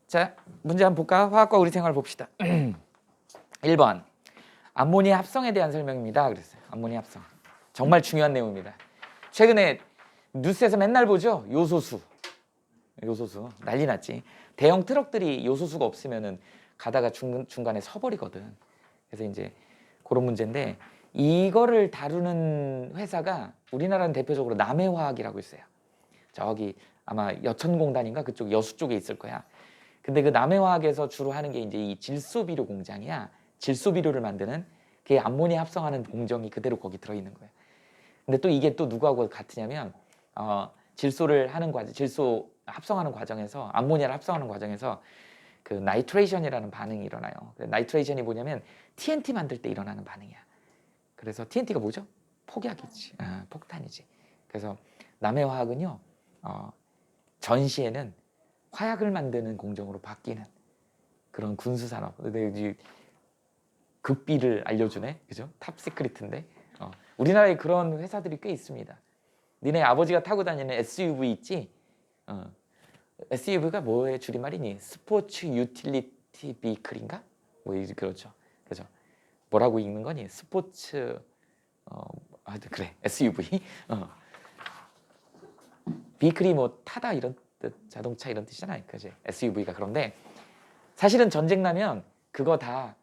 자, 문제 한번 볼까? 화학과 우리 생활 봅시다. 1번 암모니아 합성에 대한 설명입니다. 그랬어요. 암모니아 합성 정말 중요한 내용입니다. 최근에 뉴스에서 맨날 보죠. 요소수 난리 났지. 대형 트럭들이 요소수가 없으면은 가다가 중간에 서버리거든. 그래서 이제 그런 문제인데 이거를 다루는 회사가 우리나라는 대표적으로 남해화학이라고 있어요. 저기 아마 여천공단인가 그쪽 여수 쪽에 있을 거야. 근데 그 남해화학에서 주로 하는 게 이제 이 질소비료 공장이야. 질소비료를 만드는 그 암모니아 합성하는 공정이 그대로 거기 들어있는 거야. 근데 또 이게 또 누구하고 같으냐면 질소를 하는 과정, 질소 합성하는 과정에서 암모니아를 합성하는 과정에서 그 나이트레이션이라는 반응이 일어나요. 나이트레이션이 뭐냐면 TNT 만들 때 일어나는 반응이야. 그래서 TNT가 뭐죠? 폭약이지, 폭탄이지. 그래서 남해화학은요 전시에는 화약을 만드는 공정으로 바뀌는 그런 군수산업. 근데 극비를 알려주네, 그죠? 탑 시크릿인데 우리나라에 그런 회사들이 꽤 있습니다. 니네 아버지가 타고 다니는 SUV 있지? SUV가 뭐의 줄임말이니? 스포츠 유틸리티 비클인가? 뭐 그렇죠. 그죠? 뭐라고 읽는 거니? 스포츠 그래 SUV. 비클이 뭐 타다 이런 뜻, 자동차 이런 뜻이잖아요. 그지? SUV가. 그런데 사실은 전쟁 나면 그거 다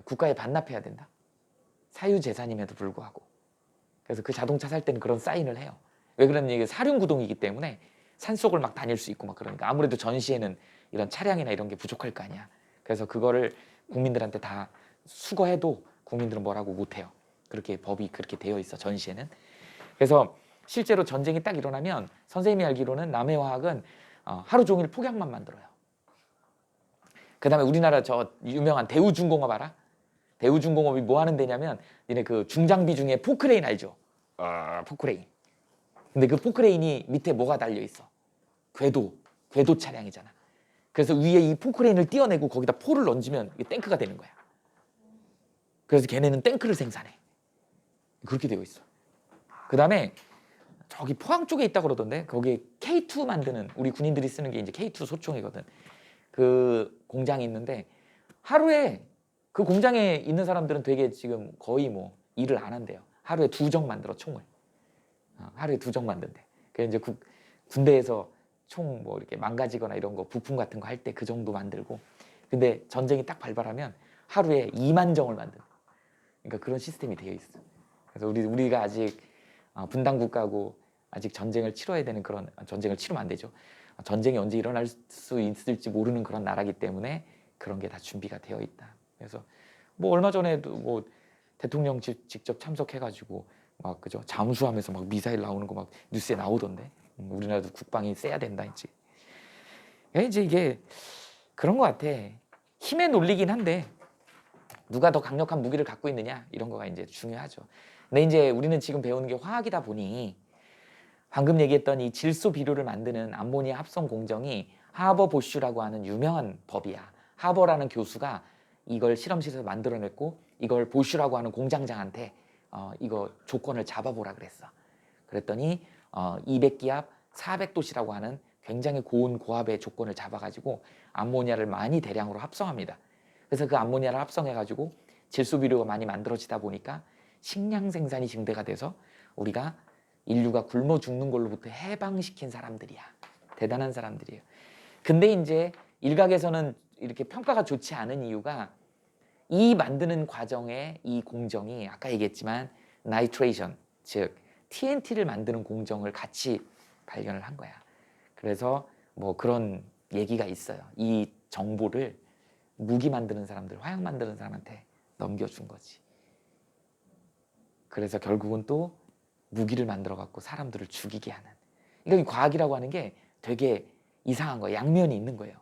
국가에 반납해야 된다. 사유재산임에도 불구하고. 그래서 그 자동차 살 때는 그런 사인을 해요. 왜 그러냐면 이게 사륜구동이기 때문에 산속을 막 다닐 수 있고 막 그러니까 아무래도 전시에는 이런 차량이나 이런 게 부족할 거 아니야. 그래서 그거를 국민들한테 다 수거해도 국민들은 뭐라고 못해요. 그렇게 법이 그렇게 되어 있어, 전시에는. 그래서 실제로 전쟁이 딱 일어나면 선생님이 알기로는 남해화학은 하루 종일 폭약만 만들어요. 그 다음에 우리나라 저 유명한 대우중공업 알아? 대우중공업이 뭐 하는 데냐면 니네 그 중장비 중에 포크레인 알죠? 포크레인. 근데 그 포크레인이 밑에 뭐가 달려 있어? 궤도 차량이잖아. 그래서 위에 이 포크레인을 띄어내고 거기다 포를 얹으면 이게 탱크가 되는 거야. 그래서 걔네는 탱크를 생산해. 그렇게 되어 있어. 그 다음에 저기 포항 쪽에 있다고 그러던데 거기 K2 만드는 우리 군인들이 쓰는 게 이제 K2 소총이거든. 그 공장이 있는데 하루에 그 공장에 있는 사람들은 되게 지금 거의 뭐 일을 안 한대요. 하루에 2정 만들어 총을. 하루에 2정 만든대. 그래서 이제 군대에서 총 뭐 이렇게 망가지거나 이런 거 부품 같은 거 할 때 그 정도 만들고. 근데 전쟁이 딱 발발하면 하루에 2만 정을 만든다. 그러니까 그런 시스템이 되어 있어. 그래서 우리가 아직 분단 국가고 아직 전쟁을 치러야 되는 그런, 전쟁을 치르면 안 되죠. 전쟁이 언제 일어날 수 있을지 모르는 그런 나라기 때문에 그런 게 다 준비가 되어 있다. 그래서 뭐 얼마 전에도 뭐 대통령 직접 참석해가지고 막 그죠, 잠수하면서 막 미사일 나오는 거 막 뉴스에 나오던데. 우리나라도 국방이 세야 된다 이제. 이제 이게 그런 것 같아. 힘의 논리긴 한데 누가 더 강력한 무기를 갖고 있느냐 이런 거가 이제 중요하죠. 근데 이제 우리는 지금 배우는 게 화학이다 보니 방금 얘기했던 이 질소 비료를 만드는 암모니아 합성 공정이 하버 보슈라고 하는 유명한 법이야. 하버라는 교수가 이걸 실험실에서 만들어냈고 이걸 보슈라고 하는 공장장한테 이거 조건을 잡아보라 그랬어. 그랬더니 200기압 400도씨라고 하는 굉장히 고온 고압의 조건을 잡아가지고 암모니아를 많이 대량으로 합성합니다. 그래서 그 암모니아를 합성해가지고 질소 비료가 많이 만들어지다 보니까 식량 생산이 증대가 돼서 우리가 인류가 굶어 죽는 걸로부터 해방시킨 사람들이야. 대단한 사람들이에요. 근데 이제 일각에서는 이렇게 평가가 좋지 않은 이유가 이 만드는 과정에 이 공정이 아까 얘기했지만 나이트레이션, 즉 TNT를 만드는 공정을 같이 발견을 한 거야. 그래서 뭐 그런 얘기가 있어요. 이 정보를 무기 만드는 사람들, 화약 만드는 사람한테 넘겨준 거지. 그래서 결국은 또 무기를 만들어 갖고 사람들을 죽이게 하는. 그러니까 이 과학이라고 하는 게 되게 이상한 거예요. 양면이 있는 거예요.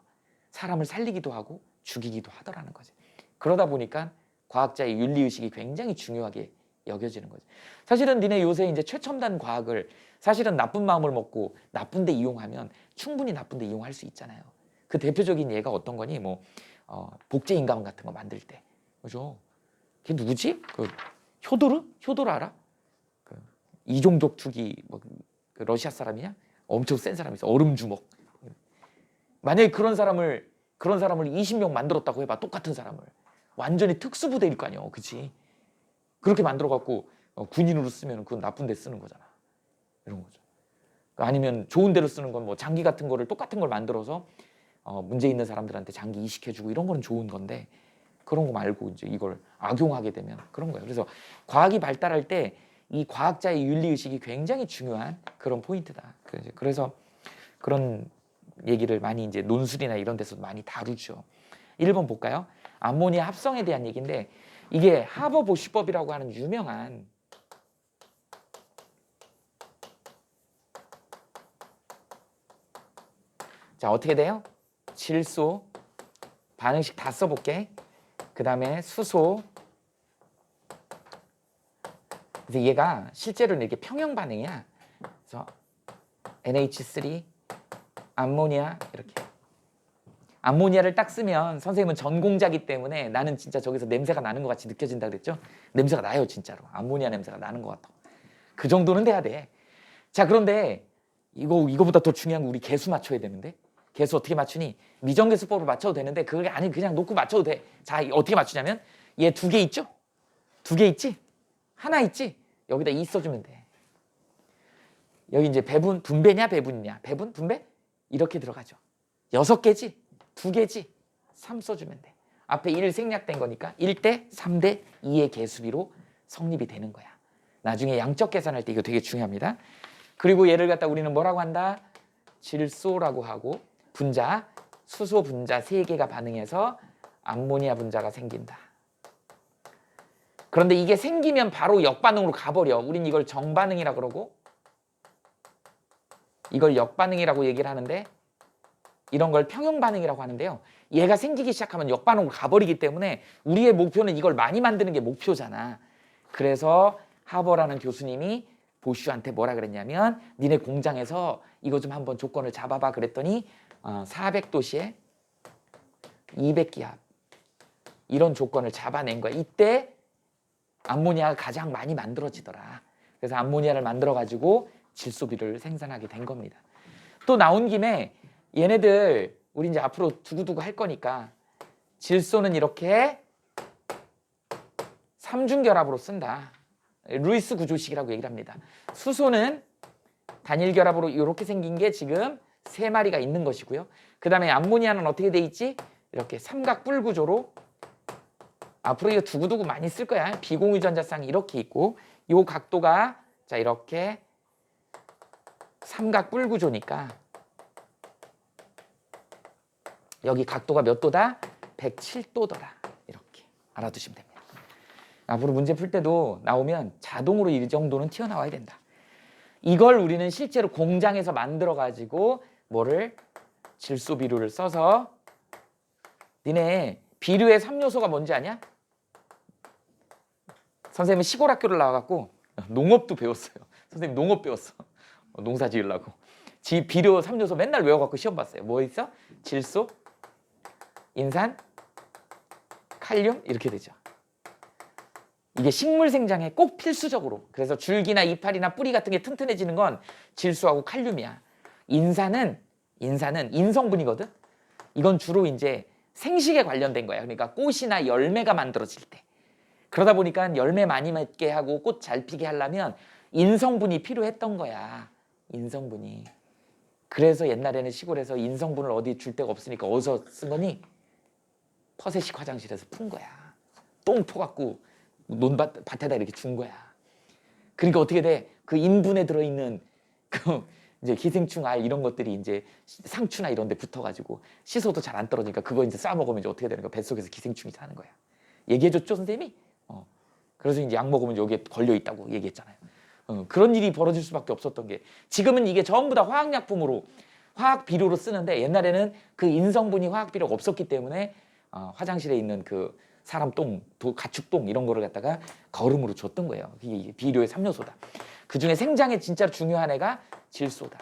사람을 살리기도 하고 죽이기도 하더라는 거지. 그러다 보니까 과학자의 윤리의식이 굉장히 중요하게 여겨지는 거지. 사실은 니네 요새 이제 최첨단 과학을 사실은 나쁜 마음을 먹고 나쁜 데 이용하면 충분히 나쁜 데 이용할 수 있잖아요. 그 대표적인 예가 어떤 거니? 뭐 복제 인간 같은 거 만들 때. 그죠? 걔 누구지? 그 효도르 알아? 이종적 투기 뭐 그 러시아 사람이냐? 엄청 센 사람이 있어. 얼음 주먹. 만약에 그런 사람을 20명 만들었다고 해봐. 똑같은 사람을. 완전히 특수부대일 거 아니야. 그치? 그렇게 만들어갖고 군인으로 쓰면 그건 나쁜 데 쓰는 거잖아. 이런 거죠. 아니면 좋은 데로 쓰는 건 뭐 장기 같은 거를 똑같은 걸 만들어서 문제 있는 사람들한테 장기 이식해주고 이런 거는 좋은 건데 그런 거 말고 이제 이걸 악용하게 되면 그런 거예요. 그래서 과학이 발달할 때 이 과학자의 윤리의식이 굉장히 중요한 그런 포인트다. 그래서 그런 얘기를 많이 이제 논술이나 이런 데서 많이 다루죠. 1번 볼까요? 암모니아 합성에 대한 얘기인데 이게 하버 보쉬법이라고 하는 유명한 자 어떻게 돼요? 질소 반응식 다 써볼게. 그 다음에 수소. 그래서 얘가 실제로는 이렇게 평형 반응이야. 그래서 NH3 암모니아 이렇게. 암모니아를 딱 쓰면 선생님은 전공자기 때문에 나는 진짜 저기서 냄새가 나는 것 같이 느껴진다 그랬죠? 냄새가 나요 진짜로. 암모니아 냄새가 나는 것 같아. 그 정도는 돼야 돼. 자 그런데 이거보다 더 중요한 거 우리 개수 맞춰야 되는데 개수 어떻게 맞추니? 미정계수법으로 맞춰도 되는데 그게 아니 그냥 놓고 맞춰도 돼. 자 어떻게 맞추냐면 얘 2개 있죠? 2개 있지? 하나 있지? 여기다 2 써주면 돼. 여기 이제 배분, 분배냐 배분이냐? 배분, 분배? 이렇게 들어가죠. 6개지? 2개지? 3 써주면 돼. 앞에 1 생략된 거니까 1대 3대 2의 개수비로 성립이 되는 거야. 나중에 양적 계산할 때 이거 되게 중요합니다. 그리고 얘를 갖다 우리는 뭐라고 한다? 질소라고 하고 분자, 수소 분자 3개가 반응해서 암모니아 분자가 생긴다. 그런데 이게 생기면 바로 역반응으로 가버려. 우린 이걸 정반응이라고 그러고 이걸 역반응이라고 얘기를 하는데 이런 걸 평형반응이라고 하는데요. 얘가 생기기 시작하면 역반응으로 가버리기 때문에 우리의 목표는 이걸 많이 만드는 게 목표잖아. 그래서 하버라는 교수님이 보쉬한테 뭐라 그랬냐면 니네 공장에서 이거 좀 한번 조건을 잡아봐 그랬더니 400도씨에 200기압 이런 조건을 잡아낸 거야. 이때 암모니아가 가장 많이 만들어지더라. 그래서 암모니아를 만들어가지고 질소비를 생산하게 된 겁니다. 또 나온 김에 얘네들 우리 이제 앞으로 두고두고 할 거니까 질소는 이렇게 삼중결합으로 쓴다. 루이스 구조식이라고 얘기를 합니다. 수소는 단일 결합으로 이렇게 생긴 게 지금 3마리가 있는 것이고요. 그 다음에 암모니아는 어떻게 돼 있지? 이렇게 삼각뿔 구조로 앞으로 이거 두고두고 많이 쓸 거야. 비공유전자쌍이 이렇게 있고 이 각도가 자 이렇게 삼각뿔 구조니까 여기 각도가 몇 도다? 107도더라. 이렇게 알아두시면 됩니다. 앞으로 문제 풀 때도 나오면 자동으로 이 정도는 튀어나와야 된다. 이걸 우리는 실제로 공장에서 만들어가지고 뭐를? 질소 비료를 써서 니네 비료의 3요소가 뭔지 아냐? 선생님은 시골 학교를 나와갖고 농업도 배웠어요. 선생님 농업 배웠어. 농사 지으려고. 비료 3요소 맨날 외워갖고 시험 봤어요. 뭐 있어? 질소, 인산, 칼륨 이렇게 되죠. 이게 식물 생장에 꼭 필수적으로. 그래서 줄기나 이파리나 뿌리 같은 게 튼튼해지는 건 질소하고 칼륨이야. 인산은 인성분이거든. 이건 주로 이제 생식에 관련된 거야. 그러니까 꽃이나 열매가 만들어질 때. 그러다 보니까 열매 많이 맺게 하고 꽃 잘 피게 하려면 인성분이 필요했던 거야. 인성분이. 그래서 옛날에는 시골에서 인성분을 어디 줄 데가 없으니까 어디서 쓴 거니? 퍼세식 화장실에서 푼 거야. 똥 퍼갖고 논밭에다 이렇게 준 거야. 그러니까 어떻게 돼? 그 인분에 들어있는 그 이제 기생충 알 이런 것들이 이제 상추나 이런 데 붙어가지고 씻어도 잘 안 떨어지니까 그거 이제 싸 먹으면 이제 어떻게 되는 거야? 뱃속에서 기생충이 사는 거야. 얘기해줬죠, 선생님이? 그래서 이제 약 먹으면 여기에 걸려 있다고 얘기했잖아요. 그런 일이 벌어질 수밖에 없었던 게 지금은 이게 전부 다 화학약품으로 화학 비료로 쓰는데 옛날에는 그 인성분이 화학 비료가 없었기 때문에 화장실에 있는 그 사람 똥, 가축 똥 이런 거를 갖다가 거름으로 줬던 거예요. 이게 비료의 3요소다. 그중에 생장에 진짜 중요한 애가 질소다.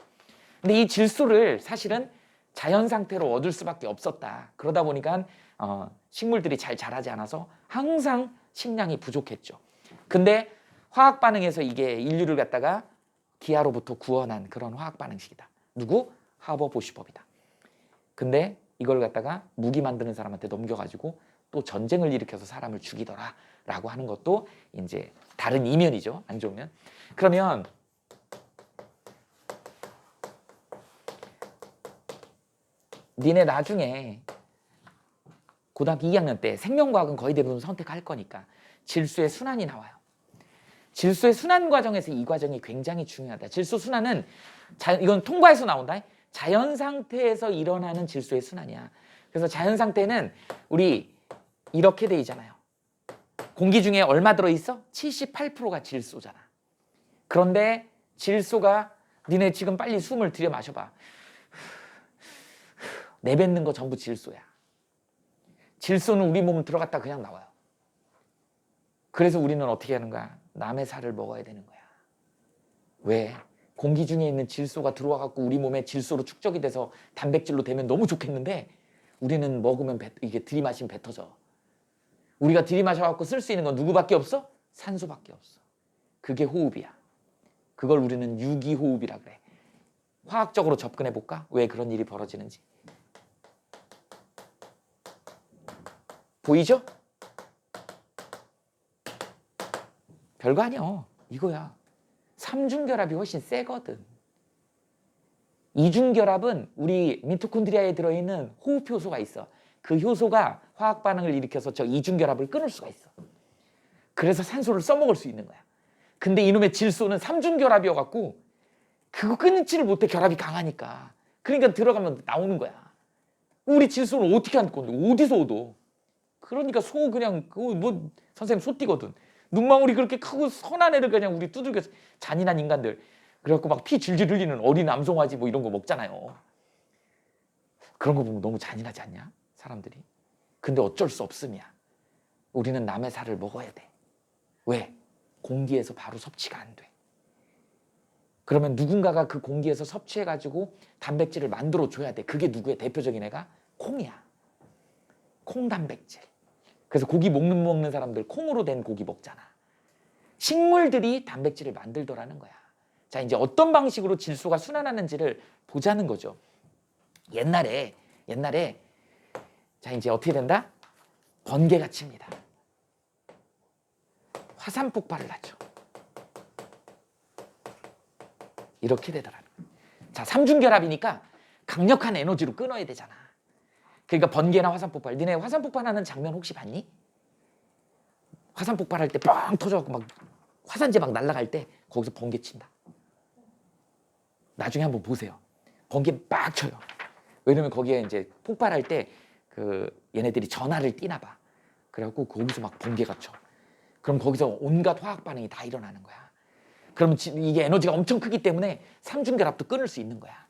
근데 이 질소를 사실은 자연 상태로 얻을 수밖에 없었다. 그러다 보니까 식물들이 잘 자라지 않아서 항상 식량이 부족했죠. 근데 화학 반응에서 이게 인류를 갖다가 기아로부터 구원한 그런 화학 반응식이다. 누구? 하버 보쉬법이다. 근데 이걸 갖다가 무기 만드는 사람한테 넘겨가지고 또 전쟁을 일으켜서 사람을 죽이더라 라고 하는 것도 이제 다른 이면이죠. 안 좋으면. 그러면 니네 나중에 고등학교 2학년 때 생명과학은 거의 대부분 선택할 거니까 질소의 순환이 나와요. 질소의 순환 과정에서 이 과정이 굉장히 중요하다. 질소 순환은 이건 통과해서 나온다. 자연 상태에서 일어나는 질소의 순환이야. 그래서 자연 상태는 우리 이렇게 돼 있잖아요. 공기 중에 얼마 들어있어? 78%가 질소잖아. 그런데 질소가 니네 지금 빨리 숨을 들여 마셔봐. 내뱉는 거 전부 질소야. 질소는 우리 몸 들어갔다 그냥 나와요. 그래서 우리는 어떻게 하는 거야? 남의 살을 먹어야 되는 거야. 왜? 공기 중에 있는 질소가 들어와갖고 우리 몸에 질소로 축적이 돼서 단백질로 되면 너무 좋겠는데 우리는 먹으면 이게 들이마시면 뱉어져. 우리가 들이마셔갖고 쓸 수 있는 건 누구밖에 없어? 산소밖에 없어. 그게 호흡이야. 그걸 우리는 유기호흡이라 그래. 화학적으로 접근해 볼까? 왜 그런 일이 벌어지는지. 보이죠? 별거 아니야. 이거야. 삼중결합이 훨씬 세거든. 이중결합은 우리 미토콘드리아에 들어있는 호흡 효소가 있어. 그 효소가 화학 반응을 일으켜서 저 이중결합을 끊을 수가 있어. 그래서 산소를 써먹을 수 있는 거야. 근데 이놈의 질소는 삼중결합이어갖고 그거 끊지를 못해. 결합이 강하니까. 그러니까 들어가면 나오는 거야. 우리 질소를 어떻게 할 건데? 어디서 얻어? 그러니까 소 그냥 그거 뭐 선생님 소띠거든. 눈망울이 그렇게 크고 선한 애를 그냥 우리 두들겨서 잔인한 인간들. 그래갖고 막 피 질질 흘리는 어린 암송아지 뭐 이런 거 먹잖아요. 그런 거 보면 너무 잔인하지 않냐? 사람들이. 근데 어쩔 수 없음이야. 우리는 남의 살을 먹어야 돼. 왜? 공기에서 바로 섭취가 안 돼. 그러면 누군가가 그 공기에서 섭취해가지고 단백질을 만들어줘야 돼. 그게 누구의 대표적인 애가? 콩이야. 콩 단백질. 그래서 고기 먹는 사람들 콩으로 된 고기 먹잖아. 식물들이 단백질을 만들더라는 거야. 자, 이제 어떤 방식으로 질소가 순환하는지를 보자는 거죠. 옛날에 자, 이제 어떻게 된다? 번개가 칩니다. 화산 폭발을 하죠. 이렇게 되더라는 거야. 자, 삼중결합이니까 강력한 에너지로 끊어야 되잖아. 그러니까 번개나 화산 폭발. 니네 화산 폭발하는 장면 혹시 봤니? 화산 폭발할 때 뻥 터져갖고 막 화산재 막 날아갈 때 거기서 번개 친다. 나중에 한번 보세요. 번개 막 쳐요. 왜냐면 거기에 이제 폭발할 때 그 얘네들이 전하를 띠나 봐. 그래갖고 거기서 막 번개가 쳐. 그럼 거기서 온갖 화학 반응이 다 일어나는 거야. 그러면 이게 에너지가 엄청 크기 때문에 삼중결합도 끊을 수 있는 거야.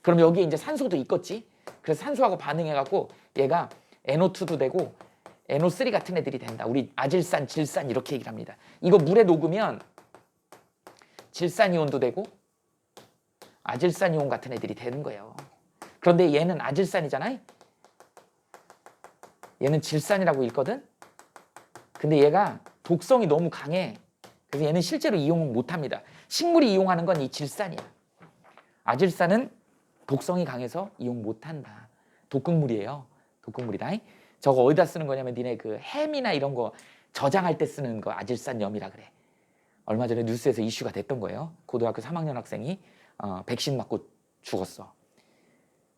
그럼 여기에 이제 산소도 있겠지? 그래서 산소하고 반응해갖고 얘가 NO2도 되고 NO3 같은 애들이 된다. 우리 아질산, 질산 이렇게 얘기를 합니다. 이거 물에 녹으면 질산이온도 되고 아질산이온 같은 애들이 되는 거예요. 그런데 얘는 아질산이잖아요. 얘는 질산이라고 읽거든. 근데 얘가 독성이 너무 강해. 그래서 얘는 실제로 이용을 못합니다. 식물이 이용하는 건 이 질산이야. 아질산은 독성이 강해서 이용 못한다. 독극물이에요. 독극물이다. 저거 어디다 쓰는 거냐면 니네 그 햄이나 이런 거 저장할 때 쓰는 거 아질산염이라 그래. 얼마 전에 뉴스에서 이슈가 됐던 거예요. 고등학교 3학년 학생이 백신 맞고 죽었어.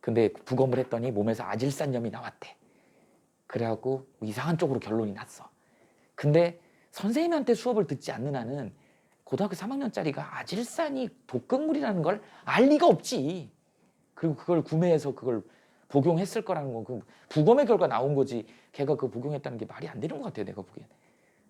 근데 부검을 했더니 몸에서 아질산염이 나왔대. 그래갖고 이상한 쪽으로 결론이 났어. 근데 선생님한테 수업을 듣지 않는 한은 고등학교 3학년짜리가 아질산이 독극물이라는 걸 알 리가 없지. 그리고 그걸 구매해서 그걸 복용했을 거라는 건 그 부검의 결과 나온 거지. 걔가 그거 복용했다는 게 말이 안 되는 것 같아요. 내가 보기엔.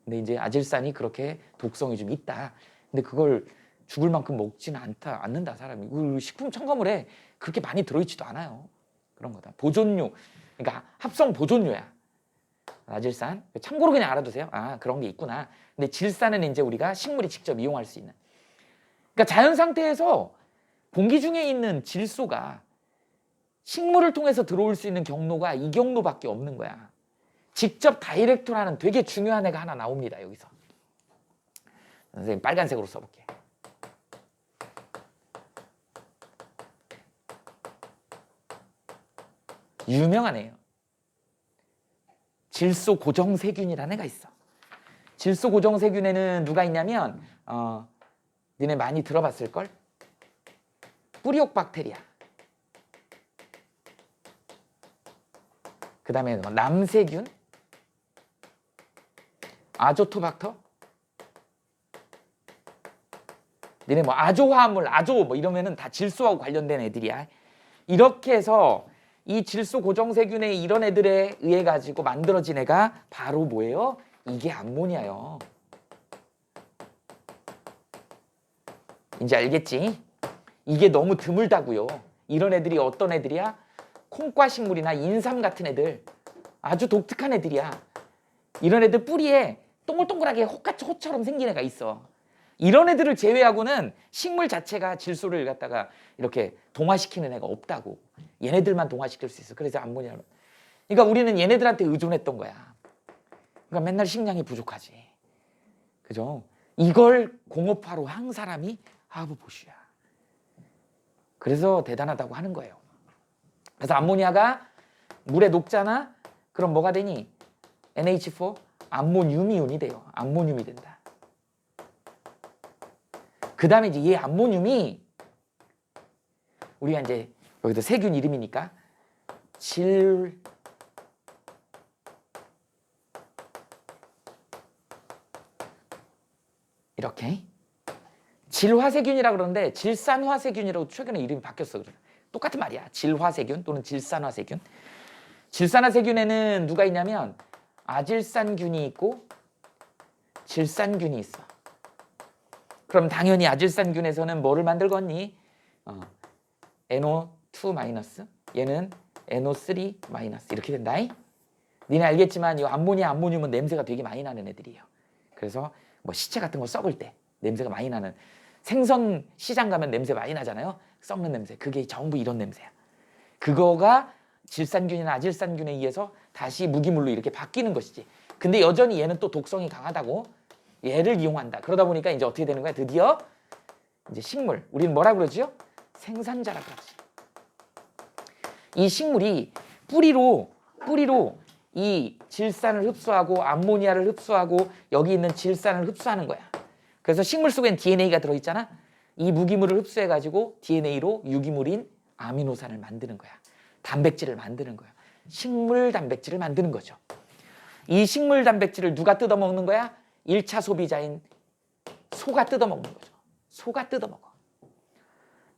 근데 이제 아질산이 그렇게 독성이 좀 있다. 근데 그걸 죽을 만큼 먹지는 않는다 사람이. 그 식품 첨가물에 그렇게 많이 들어있지도 않아요. 그런 거다. 보존료. 그러니까 합성 보존료야. 아질산. 참고로 그냥 알아두세요. 아, 그런 게 있구나. 근데 질산은 이제 우리가 식물이 직접 이용할 수 있는. 그러니까 자연 상태에서 공기 중에 있는 질소가 식물을 통해서 들어올 수 있는 경로가 이 경로밖에 없는 거야. 직접 다이렉트라는 되게 중요한 애가 하나 나옵니다. 여기서. 선생님 빨간색으로 써볼게. 유명한 애예요. 질소고정세균이라는 애가 있어. 질소고정세균에는 누가 있냐면 니네 많이 들어봤을걸? 뿌리옥 박테리아. 그 다음에 남세균, 아조토박터. 니네 뭐 아조화합물, 아조 뭐 이러면은 다 질소하고 관련된 애들이야. 이렇게 해서 이 질소고정세균의 이런 애들에 의해 가지고 만들어진 애가 바로 뭐예요? 이게 암모니아요. 이제 알겠지? 이게 너무 드물다고요. 이런 애들이 어떤 애들이야? 콩과식물이나 인삼 같은 애들. 아주 독특한 애들이야. 이런 애들 뿌리에 동글동글하게 혹같이 호처럼 생긴 애가 있어. 이런 애들을 제외하고는 식물 자체가 질소를 갖다가 이렇게 동화시키는 애가 없다고. 얘네들만 동화시킬 수 있어. 그래서 암모니아. 그러니까 우리는 얘네들한테 의존했던 거야. 그러니까 맨날 식량이 부족하지. 그죠? 이걸 공업화로 한 사람이 하버보슈야. 그래서 대단하다고 하는 거예요. 그래서 암모니아가 물에 녹잖아? 그럼 뭐가 되니? NH4 암모늄이온이 돼요. 암모늄이 된다. 그 다음에 이제 이 암모늄이 우리가 이제 여기도 세균 이름이니까 이렇게 질화세균이라고 그러는데 질산화세균이라고 최근에 이름이 바뀌었어. 똑같은 말이야. 질화세균 또는 질산화세균. 질산화세균에는 누가 있냐면 아질산균이 있고 질산균이 있어. 그럼 당연히 아질산균에서는 뭐를 만들겠니? NO2- 얘는 NO3- 이렇게 된다. 니네 알겠지만 이 암모니아, 암모늄은 냄새가 되게 많이 나는 애들이에요. 그래서 뭐 시체 같은 거 썩을 때 냄새가 많이 나는, 생선 시장 가면 냄새 많이 나잖아요. 썩는 냄새. 그게 전부 이런 냄새야. 그거가 질산균이나 아질산균에 의해서 다시 무기물로 이렇게 바뀌는 것이지. 근데 여전히 얘는 또 독성이 강하다고 얘를 이용한다. 그러다 보니까 이제 어떻게 되는 거야? 드디어 이제 식물, 우리는 뭐라 그러지요? 생산자라고 하지. 이 식물이 뿌리로 이 질산을 흡수하고 암모니아를 흡수하고 여기 있는 질산을 흡수하는 거야. 그래서 식물 속엔 DNA가 들어있잖아. 이 무기물을 흡수해가지고 DNA로 유기물인 아미노산을 만드는 거야. 단백질을 만드는 거야. 식물 단백질을 만드는 거죠. 이 식물 단백질을 누가 뜯어먹는 거야? 1차 소비자인 소가 뜯어먹는 거죠. 소가 뜯어먹어.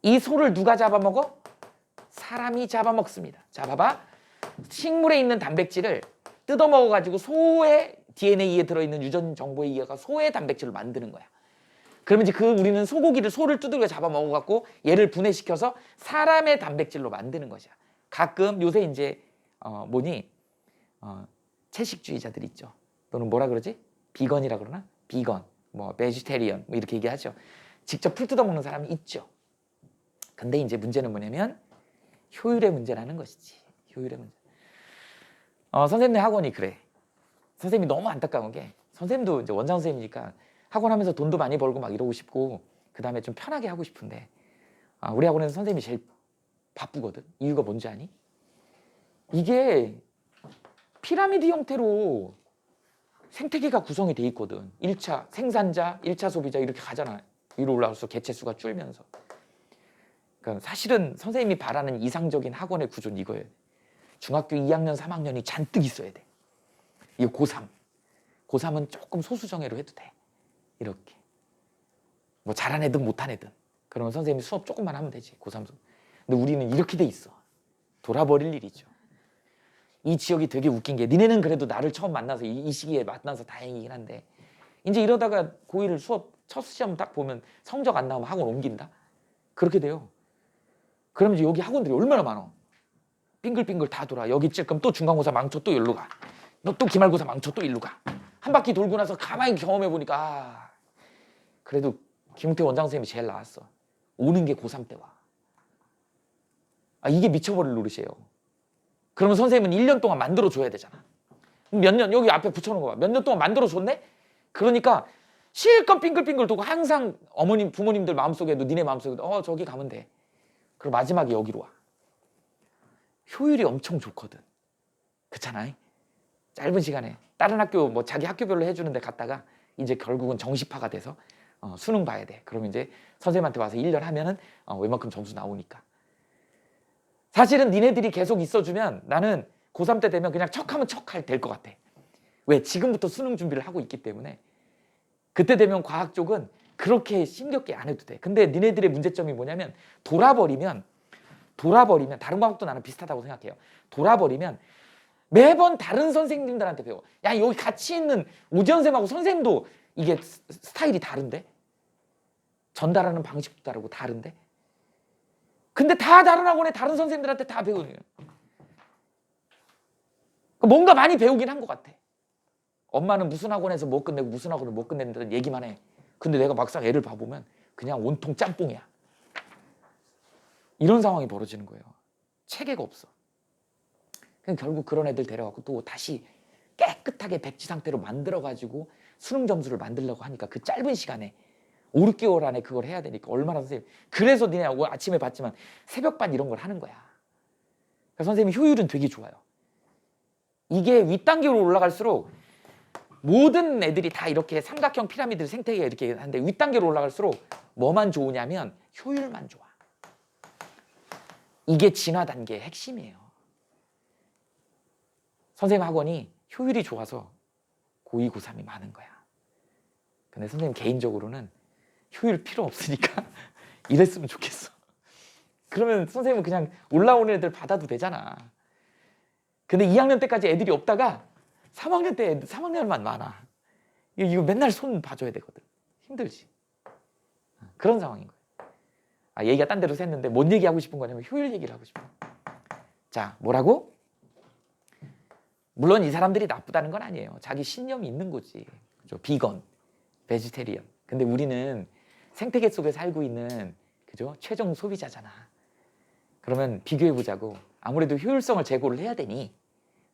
이 소를 누가 잡아먹어? 사람이 잡아먹습니다. 자, 봐봐. 식물에 있는 단백질을 뜯어먹어가지고 소의 DNA에 들어있는 유전 정보에 의해서 소의 단백질을 만드는 거야. 그러면 이제 우리는 소를 두들겨 잡아먹어갖고 얘를 분해시켜서 사람의 단백질로 만드는 것이야. 가끔 요새 이제 채식주의자들 있죠. 또는 뭐라 그러지? 비건이라 그러나? 비건, 베지테리언 이렇게 얘기하죠. 직접 풀 뜯어먹는 사람이 있죠. 근데 이제 문제는 뭐냐면 효율의 문제라는 것이지. 효율의 문제. 선생님네 학원이 그래. 선생님이 너무 안타까운 게, 선생님도 이제 원장 선생님이니까 학원 하면서 돈도 많이 벌고 막 이러고 싶고 그 다음에 좀 편하게 하고 싶은데 우리 학원에서 선생님이 제일 바쁘거든. 이유가 뭔지 아니? 이게 피라미드 형태로 생태계가 구성이 돼 있거든. 1차 생산자, 1차 소비자 이렇게 가잖아. 위로 올라가서 개체수가 줄면서. 그러니까 사실은 선생님이 바라는 이상적인 학원의 구조는 이거예요. 중학교 2학년, 3학년이 잔뜩 있어야 돼. 이거 고3. 고3은 조금 소수정예로 해도 돼. 이렇게. 뭐 잘한 애든 못한 애든. 그러면 선생님이 수업 조금만 하면 되지. 고3 수업. 근데 우리는 이렇게 돼 있어. 돌아버릴 일이죠. 이 지역이 되게 웃긴 게, 니네는 그래도 나를 처음 만나서 이 시기에 만나서 다행이긴 한데, 이제 이러다가 고1을 수업 첫 시험 딱 보면 성적 안 나오면 학원 옮긴다? 그렇게 돼요. 그러면 이제 여기 학원들이 얼마나 많아. 빙글빙글 다 돌아. 여기 찔끔 또 중간고사 망쳐 또 여기로 가. 너 또 기말고사 망쳐 또 일로 가. 한 바퀴 돌고 나서 가만히 경험해 보니까 그래도 김웅태 원장 선생님이 제일 나았어. 오는 게 고3 때 와. 이게 미쳐버릴 노릇이에요. 그러면 선생님은 1년 동안 만들어줘야 되잖아. 몇 년, 여기 앞에 붙여놓은 거 봐. 몇 년 동안 만들어줬네? 그러니까 실컷 빙글빙글 돌고 항상 어머님, 부모님들 마음속에도, 니네 마음속에도 저기 가면 돼. 그리고 마지막에 여기로 와. 효율이 엄청 좋거든. 그렇잖아요. 짧은 시간에 다른 학교 뭐 자기 학교별로 해주는데 갔다가 이제 결국은 정시파가 돼서 수능 봐야 돼. 그러면 이제 선생님한테 와서 1년 하면은 웬만큼 점수 나오니까. 사실은 니네들이 계속 있어주면 나는 고3 때 되면 그냥 척하면 척할 될 것 같아. 왜? 지금부터 수능 준비를 하고 있기 때문에. 그때 되면 과학 쪽은 그렇게 힘겹게 안 해도 돼. 근데 니네들의 문제점이 뭐냐면 돌아버리면 다른 과목도 나는 비슷하다고 생각해요. 돌아버리면 매번 다른 선생님들한테 배워. 야, 여기 같이 있는 오지연쌤하고 선생님도 이게 스타일이 다른데? 전달하는 방식도 다르고 다른데? 근데 다 다른 학원에 다른 선생님들한테 다 배우는 거예요. 뭔가 많이 배우긴 한 것 같아. 엄마는 무슨 학원에서 못 끝내고 무슨 학원을 못 끝냈는데 얘기만 해. 근데 내가 막상 애를 봐보면 그냥 온통 짬뽕이야. 이런 상황이 벌어지는 거예요. 체계가 없어. 그냥 결국 그런 애들 데려가고 또 다시 깨끗하게 백지 상태로 만들어가지고 수능 점수를 만들려고 하니까 그 짧은 시간에 5, 6개월 안에 그걸 해야 되니까 얼마나 선생님. 그래서 니네 아침에 봤지만 새벽반 이런 걸 하는 거야. 그러니까 선생님 효율은 되게 좋아요. 이게 윗단계로 올라갈수록 모든 애들이 다 이렇게 삼각형 피라미드 생태계가 이렇게 하는데 윗단계로 올라갈수록 뭐만 좋으냐면 효율만 좋아. 이게 진화 단계의 핵심이에요. 선생님 학원이 효율이 좋아서 고2, 고3이 많은 거야. 근데 선생님 개인적으로는 효율 필요 없으니까 이랬으면 좋겠어. 그러면 선생님은 그냥 올라오는 애들 받아도 되잖아. 근데 2학년 때까지 애들이 없다가 3학년 때 3학년만 많아. 이거 맨날 손 봐줘야 되거든. 힘들지. 그런 상황인 거예요. 얘기가 딴 데로 샜는데 뭔 얘기하고 싶은 거냐면 효율 얘기를 하고 싶어. 자, 뭐라고? 물론 이 사람들이 나쁘다는 건 아니에요. 자기 신념이 있는 거지. 그죠? 비건, 베지테리언. 근데 우리는 생태계 속에 살고 있는 그죠? 최종 소비자잖아. 그러면 비교해 보자고. 아무래도 효율성을 제고를 해야 되니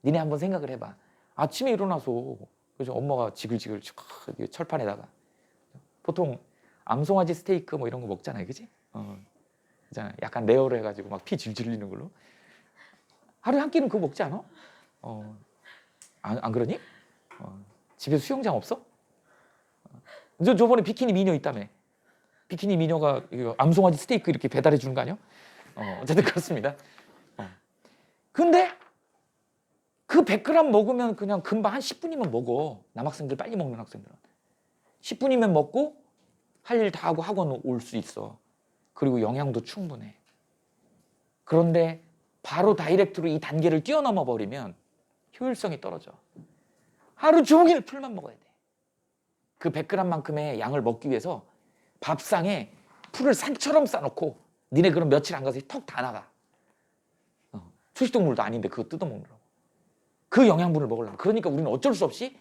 니네 한번 생각을 해봐. 아침에 일어나서 그죠? 엄마가 지글지글 철판에다가 보통 암송아지 스테이크 뭐 이런 거 먹잖아요, 그지? 그잖아. 약간 레어로 해가지고 막 피 질질 흘리는 걸로. 하루에 한 끼는 그거 먹지 않아? 안 그러니? 집에 수영장 없어? 저번에 비키니 미녀 있다며. 비키니 미녀가 암송아지 스테이크 이렇게 배달해 주는 거 아니야? 어쨌든 그렇습니다. 근데 그 100g 먹으면 그냥 금방 한 10분이면 먹어. 남학생들 빨리 먹는 학생들은. 10분이면 먹고 할 일 다 하고 학원 올 수 있어. 그리고 영양도 충분해. 그런데 바로 다이렉트로 이 단계를 뛰어넘어 버리면 효율성이 떨어져. 하루 종일 풀만 먹어야 돼. 그 100g만큼의 양을 먹기 위해서 밥상에 풀을 산처럼 싸놓고 니네 그럼 며칠 안 가서 턱 다 나가. 초식동물도 아닌데 그거 뜯어먹느라고. 그 영양분을 먹으려면. 그러니까 우리는 어쩔 수 없이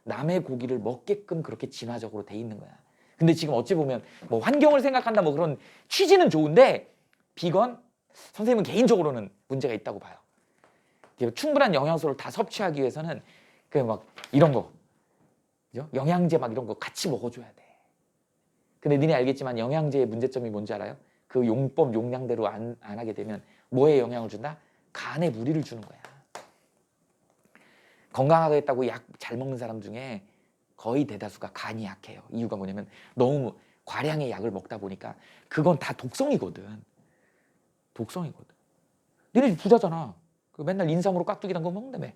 남의 고기를 먹게끔 그렇게 진화적으로 돼 있는 거야. 근데 지금 어찌 보면 뭐 환경을 생각한다 뭐 그런 취지는 좋은데 비건 선생님은 개인적으로는 문제가 있다고 봐요. 충분한 영양소를 다 섭취하기 위해서는 그 막 이런 거 그죠? 영양제 막 이런 거 같이 먹어줘야 돼. 근데 니네 알겠지만 영양제의 문제점이 뭔지 알아요? 그 용법 용량대로 안 하게 되면 뭐에 영향을 준다? 간에 무리를 주는 거야. 건강하겠다고 약 잘 먹는 사람 중에 거의 대다수가 간이 약해요. 이유가 뭐냐면 너무 과량의 약을 먹다 보니까 그건 다 독성이거든. 독성이거든. 니네 부자잖아. 그 맨날 인삼으로 깍두기 담궈 먹는다며.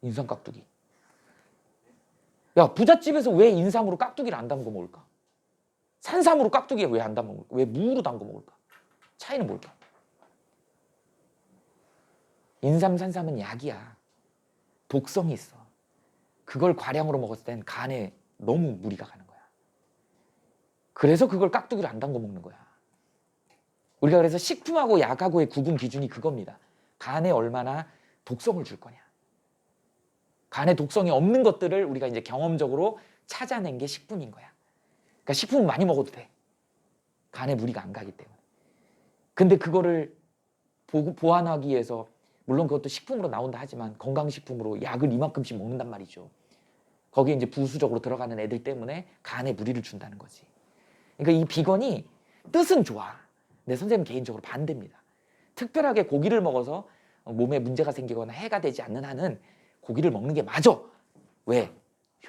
인삼 깍두기. 야, 부잣집에서 왜 인삼으로 깍두기를 안 담궈 먹을까? 산삼으로 깍두기에 왜 안 담궈 먹을까? 왜 무로 담궈 먹을까? 차이는 뭘까? 인삼, 산삼은 약이야. 독성이 있어. 그걸 과량으로 먹었을 땐 간에 너무 무리가 가는 거야. 그래서 그걸 깍두기를 안 담궈 먹는 거야. 우리가 그래서 식품하고 약하고의 구분 기준이 그겁니다. 간에 얼마나 독성을 줄 거냐. 간에 독성이 없는 것들을 우리가 이제 경험적으로 찾아낸 게 식품인 거야. 그러니까 식품은 많이 먹어도 돼. 간에 무리가 안 가기 때문에. 근데 그거를 보완하기 위해서 물론 그것도 식품으로 나온다 하지만 건강식품으로 약을 이만큼씩 먹는단 말이죠. 거기에 이제 부수적으로 들어가는 애들 때문에 간에 무리를 준다는 거지. 그러니까 이 비건이 뜻은 좋아. 근데 선생님 개인적으로 반대입니다. 특별하게 고기를 먹어서 몸에 문제가 생기거나 해가 되지 않는 한은 고기를 먹는 게 맞아. 왜?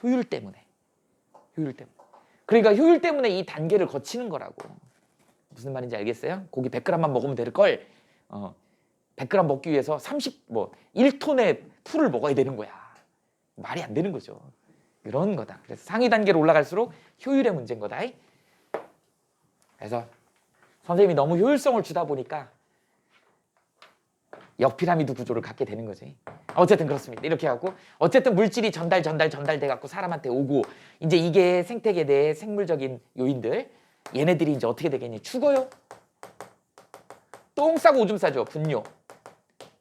효율 때문에. 효율 때문에. 그러니까 효율 때문에 이 단계를 거치는 거라고. 무슨 말인지 알겠어요? 고기 100g만 먹으면 될 걸 100g 먹기 위해서 1톤의 풀을 먹어야 되는 거야. 말이 안 되는 거죠. 이런 거다. 그래서 상위 단계로 올라갈수록 효율의 문제인 거다. 그래서 선생님이 너무 효율성을 주다 보니까 역피라미드 구조를 갖게 되는 거지. 어쨌든 그렇습니다. 이렇게 해갖고 어쨌든 물질이 전달돼 갖고 사람한테 오고 이제 이게 생태계 내의 생물적인 요인들 얘네들이 이제 어떻게 되겠니? 죽어요. 똥 싸고 오줌 싸죠. 분뇨.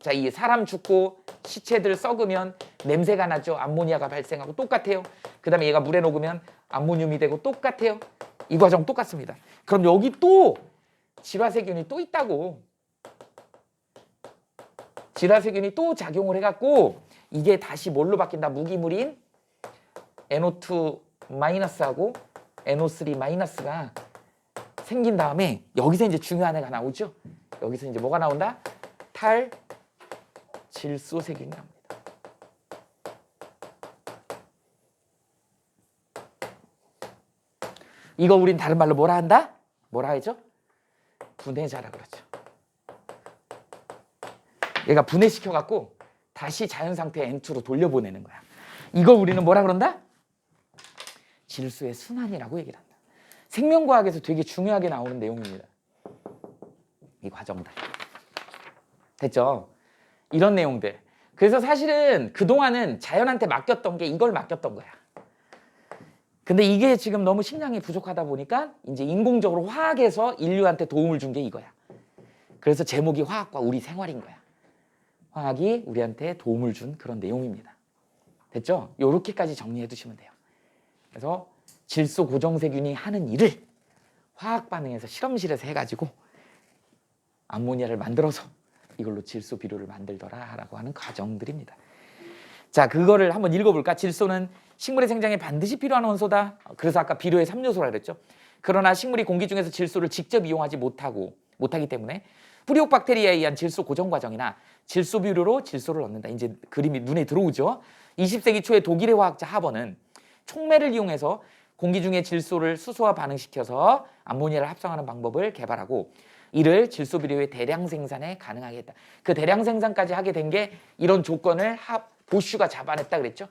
자, 이 사람 죽고 시체들 썩으면 냄새가 나죠. 암모니아가 발생하고 똑같아요. 그 다음에 얘가 물에 녹으면 암모늄이 되고 똑같아요. 이 과정 똑같습니다. 그럼 여기 또 질화세균이 또 있다고. 질화세균이 또 작용을 해갖고 이게 다시 뭘로 바뀐다? 무기물인 NO2-하고 NO3-가 생긴 다음에 여기서 이제 중요한 애가 나오죠. 여기서 이제 뭐가 나온다? 탈질소세균이 나옵니다. 이거 우린 다른 말로 뭐라 한다? 뭐라 하죠? 분해자라 그러죠. 얘가 분해시켜갖고 다시 자연상태 N2로 돌려보내는 거야. 이거 우리는 뭐라 그런다? 질소의 순환이라고 얘기를 한다. 생명과학에서 되게 중요하게 나오는 내용입니다. 이 과정들. 됐죠? 이런 내용들. 그래서 사실은 그동안은 자연한테 맡겼던 게 이걸 맡겼던 거야. 근데 이게 지금 너무 식량이 부족하다 보니까 이제 인공적으로 화학에서 인류한테 도움을 준 게 이거야. 그래서 제목이 화학과 우리 생활인 거야. 화학이 우리한테 도움을 준 그런 내용입니다. 됐죠? 요렇게까지 정리해 두시면 돼요. 그래서 질소 고정세균이 하는 일을 화학 반응에서 실험실에서 해가지고 암모니아를 만들어서 이걸로 질소 비료를 만들더라라고 하는 과정들입니다. 자, 그거를 한번 읽어볼까? 질소는 식물의 생장에 반드시 필요한 원소다. 그래서 아까 비료의 3요소라 그랬죠. 그러나 식물이 공기 중에서 질소를 직접 이용하지 못하기 때문에 프리옥박테리아에 의한 질소 고정 과정이나 질소 비료로 질소를 얻는다. 이제 그림이 눈에 들어오죠. 20세기 초에 독일의 화학자 하버는 촉매를 이용해서 공기 중에 질소를 수소와 반응시켜서 암모니아를 합성하는 방법을 개발하고 이를 질소 비료의 대량 생산에 가능하게 했다. 그 대량 생산까지 하게 된 게 이런 조건을 보슈가 잡아냈다 그랬죠.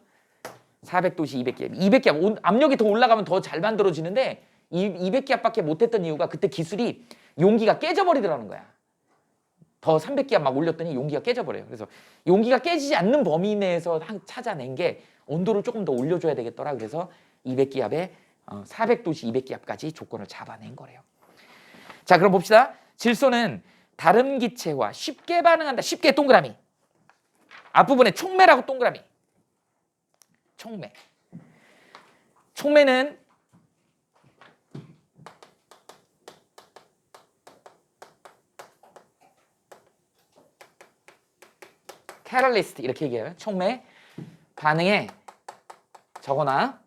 400도씨 200기압. 200기압 압력이 더 올라가면 더 잘 만들어지는데 200기압밖에 못했던 이유가 그때 기술이 용기가 깨져버리더라는 거야. 더 300기압 막 올렸더니 용기가 깨져버려요. 그래서 용기가 깨지지 않는 범위 내에서 찾아낸 게 온도를 조금 더 올려줘야 되겠더라. 그래서 200기압에 400도씨 200기압까지 조건을 잡아낸 거래요. 자, 그럼 봅시다. 질소는 다른 기체와 쉽게 반응한다. 쉽게 동그라미. 앞부분에 촉매라고 동그라미. 촉매. 촉매는 캐럴리스트 이렇게 얘기해요. 촉매 반응에 적어놔.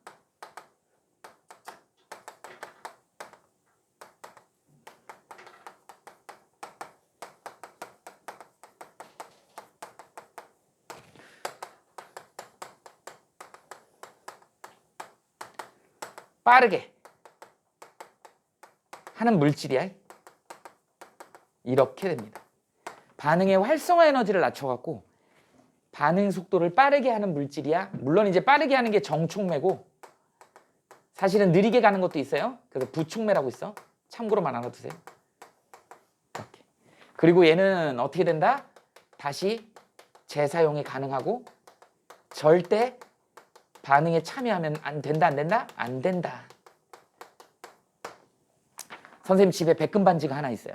빠르게 하는 물질이야. 이렇게 됩니다. 반응의 활성화 에너지를 낮춰갖고 반응 속도를 빠르게 하는 물질이야. 물론 이제 빠르게 하는 게 정촉매고 사실은 느리게 가는 것도 있어요. 그래서 부촉매라고 있어. 참고로만 알아두세요. 이렇게. 그리고 얘는 어떻게 된다? 다시 재사용이 가능하고 절대 반응에 참여하면 안 된다, 안 된다? 안 된다. 선생님 집에 백금 반지가 하나 있어요.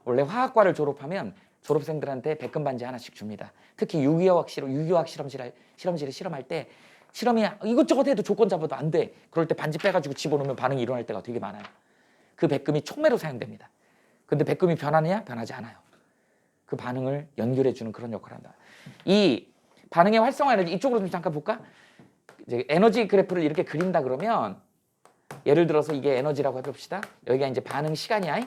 원래 화학과를 졸업하면 졸업생들한테 백금 반지 하나씩 줍니다. 특히 유기화학 실험실에 실험할 때 실험이 이것저것 해도 조건 잡아도 안 돼. 그럴 때 반지 빼가지고 집어넣으면 반응이 일어날 때가 되게 많아요. 그 백금이 촉매로 사용됩니다. 근데 백금이 변하느냐? 변하지 않아요. 그 반응을 연결해주는 그런 역할을 한다. 이 반응의 활성화 에너지 이쪽으로 좀 잠깐 볼까? 이제 에너지 그래프를 이렇게 그린다 그러면 예를 들어서 이게 에너지라고 해봅시다. 여기가 이제 반응 시간이야.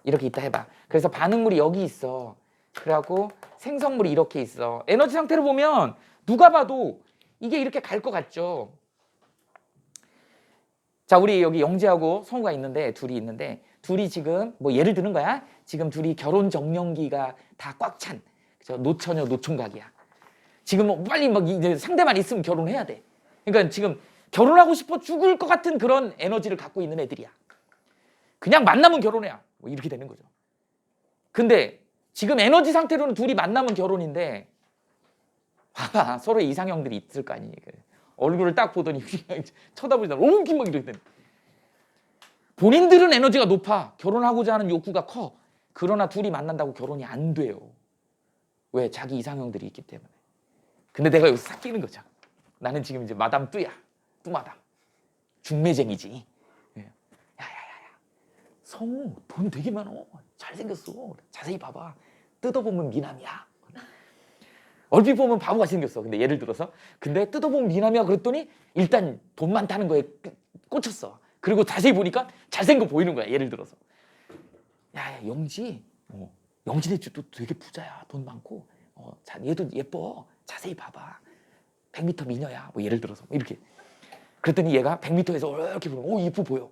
이렇게 있다 해봐. 그래서 반응물이 여기 있어. 그래갖고 생성물이 이렇게 있어. 에너지 상태로 보면 누가 봐도 이게 이렇게 갈 것 같죠. 자, 우리 여기 영재하고 성우가 있는데 둘이 지금 뭐 예를 드는 거야. 지금 둘이 결혼 정년기가 다 꽉 찬 노처녀 노총각이야. 지금 뭐 빨리 막 이제 상대만 있으면 결혼해야 돼. 그러니까 지금 결혼하고 싶어 죽을 것 같은 그런 에너지를 갖고 있는 애들이야. 그냥 만나면 결혼해야 뭐 이렇게 되는 거죠. 근데 지금 에너지 상태로는 둘이 만나면 결혼인데 봐봐 서로의 이상형들이 있을 거 아니에요. 얼굴을 딱 보더니 쳐다보잖아. 옹기 막 이렇게 되는. 본인들은 에너지가 높아. 결혼하고자 하는 욕구가 커. 그러나 둘이 만난다고 결혼이 안 돼요. 왜? 자기 이상형들이 있기 때문에. 근데 내가 여기서 싹 끼는 거죠. 나는 지금 이제 마담 뚜야. 뚜마담. 중매쟁이지. 야야야야. 성우 돈 되게 많어. 잘생겼어. 자세히 봐봐. 뜯어보면 미남이야. 얼핏 보면 바보같이 생겼어. 근데 예를 들어서 근데 뜯어보면 미남이야 그랬더니 일단 돈 많다는 거에 꽂혔어. 그리고 자세히 보니까 잘생겨 보이는 거야. 예를 들어서 야 영지 영진이 또 되게 부자야. 돈 많고 얘도 예뻐. 자세히 봐봐. 100m 미녀야. 뭐 예를 들어서 뭐 이렇게 그랬더니 얘가 100m에서 이렇게 보면 이뻐 보여.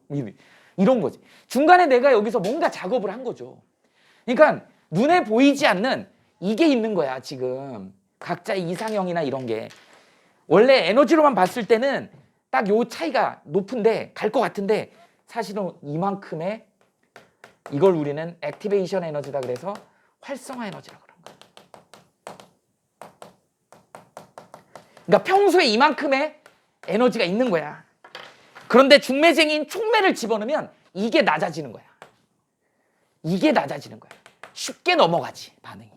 이런 거지. 중간에 내가 여기서 뭔가 작업을 한 거죠. 그러니까 눈에 보이지 않는 이게 있는 거야 지금. 각자의 이상형이나 이런 게 원래 에너지로만 봤을 때는 딱 요 차이가 높은데 갈 것 같은데 사실은 이만큼의 이걸 우리는 액티베이션 에너지다 그래서 활성화 에너지라고 그런 거야. 그러니까 평소에 이만큼의 에너지가 있는 거야. 그런데 중매쟁이인 촉매를 집어넣으면 이게 낮아지는 거야. 이게 낮아지는 거야. 쉽게 넘어가지 반응이.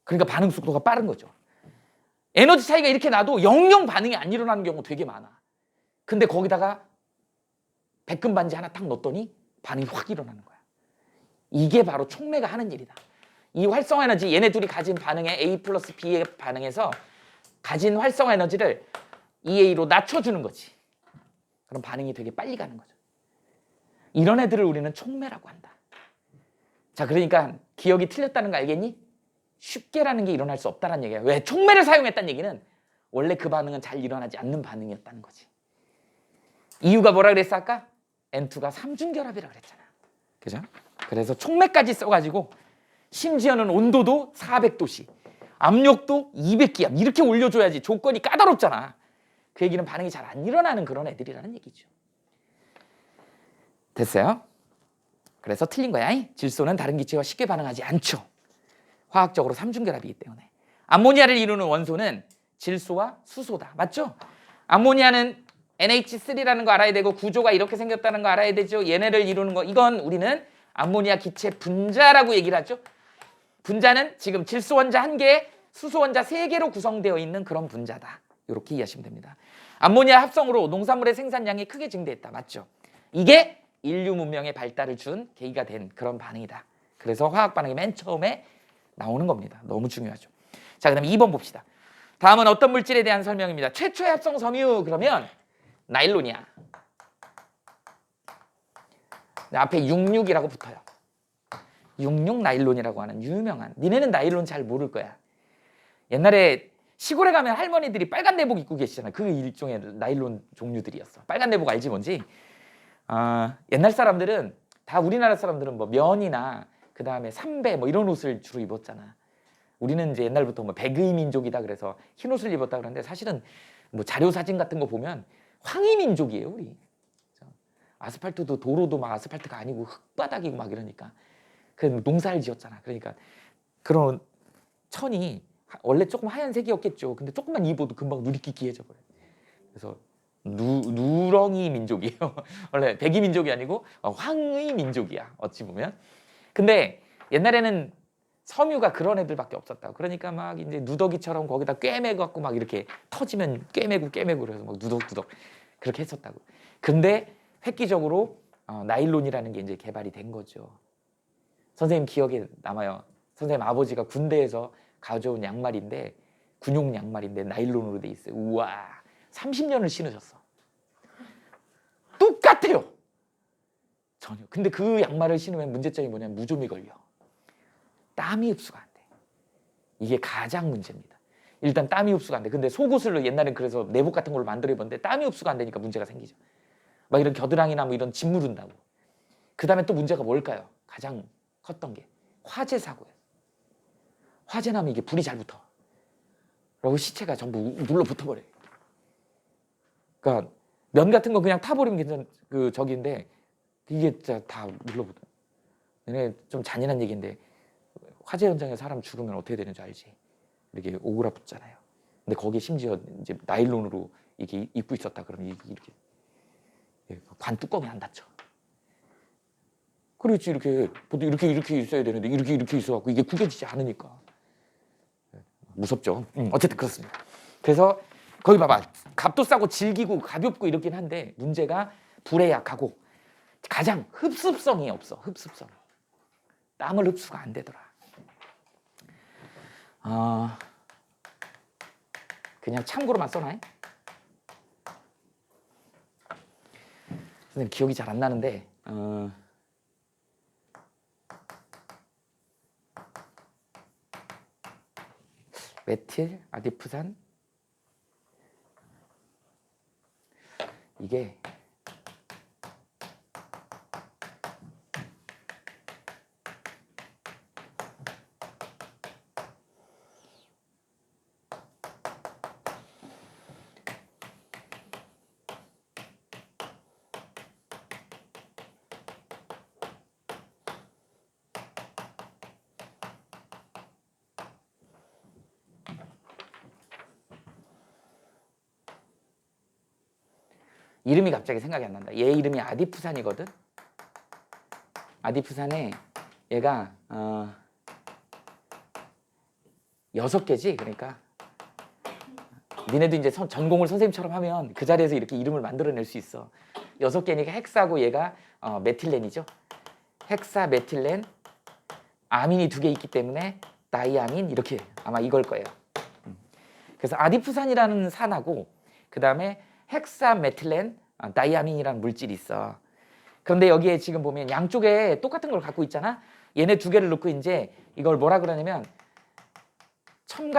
그러니까 반응 속도가 빠른 거죠. 에너지 차이가 이렇게 나도 영영 반응이 안 일어나는 경우 되게 많아. 근데 거기다가 백금 반지 하나 딱 넣었더니 반응이 확 일어나는 거야. 이게 바로 촉매가 하는 일이다. 이 활성화 에너지 얘네 둘이 가진 반응에 A 플러스 B의 반응에서 가진 활성화 에너지를 EA로 낮춰주는 거지. 그럼 반응이 되게 빨리 가는 거죠. 이런 애들을 우리는 촉매라고 한다. 자, 그러니까 기억이 틀렸다는 거 알겠니? 쉽게라는 게 일어날 수 없다는 얘기야. 왜? 촉매를 사용했다는 얘기는 원래 그 반응은 잘 일어나지 않는 반응이었다는 거지. 이유가 뭐라 그랬어 아까? N2가 삼중결합이라고 그랬잖아. 그죠? 그래서 촉매까지 써가지고 심지어는 온도도 400도씨, 압력도 200기압 이렇게 올려줘야지 조건이 까다롭잖아. 그 얘기는 반응이 잘 안 일어나는 그런 애들이라는 얘기죠. 됐어요? 그래서 틀린 거야. 질소는 다른 기체와 쉽게 반응하지 않죠. 화학적으로 삼중결합이기 때문에. 암모니아를 이루는 원소는 질소와 수소다. 맞죠? 암모니아는 NH3라는 거 알아야 되고 구조가 이렇게 생겼다는 거 알아야 되죠. 얘네를 이루는 거 이건 우리는 암모니아 기체 분자라고 얘기를 하죠. 분자는 지금 질소 원자 1개, 수소 원자 3개로 구성되어 있는 그런 분자다. 이렇게 이해하시면 됩니다. 암모니아 합성으로 농산물의 생산량이 크게 증대했다. 맞죠? 이게 인류 문명의 발달을 준 계기가 된 그런 반응이다. 그래서 화학 반응이 맨 처음에 나오는 겁니다. 너무 중요하죠. 자, 그다음 2번 봅시다. 다음은 어떤 물질에 대한 설명입니다. 최초의 합성 섬유 그러면 나일론이야. 앞에 66이라고 붙어요. 66 나일론이라고 하는 유명한. 니네는 나일론 잘 모를 거야. 옛날에 시골에 가면 할머니들이 빨간 내복 입고 계시잖아요. 그 일종의 나일론 종류들이었어. 빨간 내복 알지 뭔지? 옛날 사람들은 다 우리나라 사람들은 뭐 면이나 그 다음에 삼배 뭐 이런 옷을 주로 입었잖아. 우리는 이제 옛날부터 뭐 백의 민족이다 그래서 흰 옷을 입었다 그러는데 사실은 뭐 자료 사진 같은 거 보면 황희 민족이에요 우리. 아스팔트도 도로도 막 아스팔트가 아니고 흙바닥이고 막 이러니까 그 농사를 지었잖아. 그러니까 그런 천이 원래 조금 하얀색이었겠죠. 근데 조금만 입어도 금방 누리끼 끼해져 버려. 그래서 누렁이 민족이에요. 원래 백의 민족이 아니고 황의 민족이야. 어찌 보면. 근데 옛날에는 섬유가 그런 애들밖에 없었다. 그러니까 막 이제 누더기처럼 거기다 꿰매고 갖고 막 이렇게 터지면 꿰매고 그래서 막 누덕누덕 그렇게 했었다고. 근데 획기적으로 나일론이라는 게 이제 개발이 된 거죠. 선생님 기억에 남아요. 선생님 아버지가 군대에서 가져온 양말인데 군용 양말인데 나일론으로 돼 있어요. 우와, 30년을 신으셨어. 똑같아요. 전혀. 근데 그 양말을 신으면 문제점이 뭐냐면 무좀이 걸려. 땀이 흡수가 안 돼. 이게 가장 문제입니다. 일단 땀이 흡수가 안 돼. 근데 속옷을 옛날엔 그래서 내복 같은 걸로 만들어 입었는데 땀이 흡수가 안 되니까 문제가 생기죠. 막 이런 겨드랑이나 뭐 이런 짓 묻은다고. 그 다음에 또 문제가 뭘까요? 가장 컸던 게 화재 사고예요. 화재 나면 이게 불이 잘 붙어. 그리고 시체가 전부 눌러 붙어버려요. 그러니까 면 같은 거 그냥 타버리면 괜찮 그 저기인데 이게 진짜 다 눌러붙어. 얘네 좀 잔인한 얘기인데 화재 현장에 사람 죽으면 어떻게 되는지 알지? 이렇게 오그라붙잖아요. 근데 거기에 심지어 이제 나일론으로 이게 입고 있었다 그러면 이렇게 관 뚜껑이 안 닫혀. 그렇지 이렇게 보통 이렇게 있어야 되는데 이렇게 있어갖고 이게 구겨지지 않으니까 무섭죠. 어쨌든 그렇습니다. 그래서 거기 봐봐 값도 싸고 질기고 가볍고 이렇긴 한데 문제가 불에 약하고 가장 흡습성이 없어. 흡습성. 땀을 흡수가 안 되더라. 그냥 참고로만 써놔. 선생님 기억이 잘 안 나는데 메틸 아디프산 이게 이름이 갑자기 생각이 안 난다. 얘 이름이 아디프산이거든. 아디프산에 얘가 6개지. 그러니까 니네도 이제 전공을 선생님처럼 하면 그 자리에서 이렇게 이름을 만들어낼 수 있어. 6개니까 헥사고 얘가 메틸렌이죠. 헥사 메틸렌 아민이 2개 있기 때문에 다이아민 이렇게 아마 이걸 거예요. 그래서 아디프산이라는 산하고 그 다음에 헥사 메틸렌 다이아민이라는 물질이 있어. 그런데 여기에 지금 보면 양쪽에 똑같은 걸 갖고 있잖아. 얘네 2개를 넣고 이제 이걸 뭐라 그러냐면 첨가